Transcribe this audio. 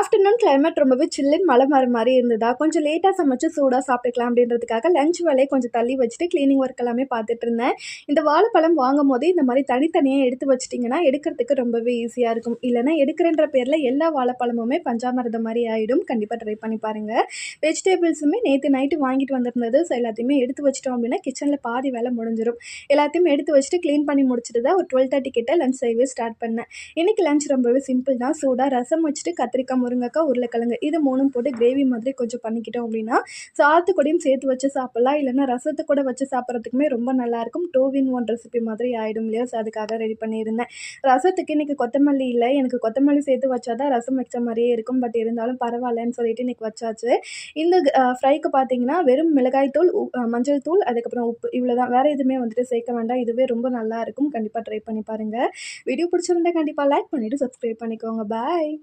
Afternoon climate ரொம்பவே சில்லுன்னு மழை வர மாதிரி இருந்ததா, கொஞ்சம் லேட்டாக சமைச்சு சூடாக சாப்பிட்டுக்கலாம் அப்படின்றதுக்காக லஞ்ச் வேலையை கொஞ்சம் தள்ளி வச்சுட்டு க்ளீனிங் ஒர்க் எல்லாமே பார்த்துட்டு இருந்தேன். இந்த வாழைப்பழம் வாங்கும் போதே இந்த மாதிரி தனித்தனியாக எடுத்து வச்சிட்டிங்கன்னா எடுக்கிறதுக்கு ரொம்பவே ஈஸியாக இருக்கும். இல்லைனா எடுக்கிறன்ற பேரில் எல்லா வாழைப்பழமுமே பஞ்சாமிரதம் மாதிரி ஆகிடும். கண்டிப்பாக ட்ரை பண்ணி பாருங்கள். வெஜிடபிள்ஸுமே நேற்று நைட்டு வாங்கிட்டு வந்திருந்தது. ஸோ எல்லாத்தையுமே எடுத்து வச்சிட்டோம் அப்படின்னா கிச்சனில் பாதி வேலை முடிஞ்சிடும். எல்லாத்தையுமே எடுத்து வச்சுட்டு க்ளீன் பண்ணி முடிச்சுட்டு தான் ஒரு 12:30 கிட்ட லஞ்ச் செய்யவே ஸ்டார்ட் பண்ணேன். இன்றைக்கி லஞ்ச் ரொம்பவே சிம்பிள் தான். சூடாக ரசம் வச்சுட்டு கத்திரிக்காய், முருங்கைக்காய், உருளைக்கிழங்கு இது 3ம் போட்டு கிரேவி மாதிரி கொஞ்சம் பண்ணிக்கிட்டோம் அப்படின்னா சாத்துக்கூடையும் சேர்த்து வச்சு சாப்பிட்லாம். இல்லைன்னா ரசத்தை கூட வச்சு சாப்பிட்றதுக்குமே ரொம்ப நல்லாயிருக்கும். 2 in 1 ரெசிபி மாதிரி ஆகிடும் இல்லையா? ஸோ அதுக்காக ரெடி பண்ணியிருந்தேன். ரசத்துக்கு இன்றைக்கி கொத்தமல்லி இல்லை. எனக்கு கொத்தமல்லி சேர்த்து வச்சா தான் ரசம் வச்ச மாதிரியே இருக்கும். பட் இருந்தாலும் பரவாயில்லன்னு சொல்லிட்டு இன்றைக்கி வச்சாச்சு. இந்த ஃப்ரைக்கு பார்த்தீங்கன்னா வெறும் மிளகாய் தூள், மஞ்சள் தூள், அதுக்கப்புறம் உப்பு இவ்வளோ தான். வேறு எதுவுமே வந்துட்டு சேர்க்க வேண்டாம். இதுவே ரொம்ப நல்லாயிருக்கும். கண்டிப்பாக ட்ரை பண்ணி பாருங்கள். வீடியோ பிடிச்சிருந்தா கண்டிப்பாக லைக் பண்ணிவிட்டு சப்ஸ்கிரைப் பண்ணிக்கோங்க. பாய்.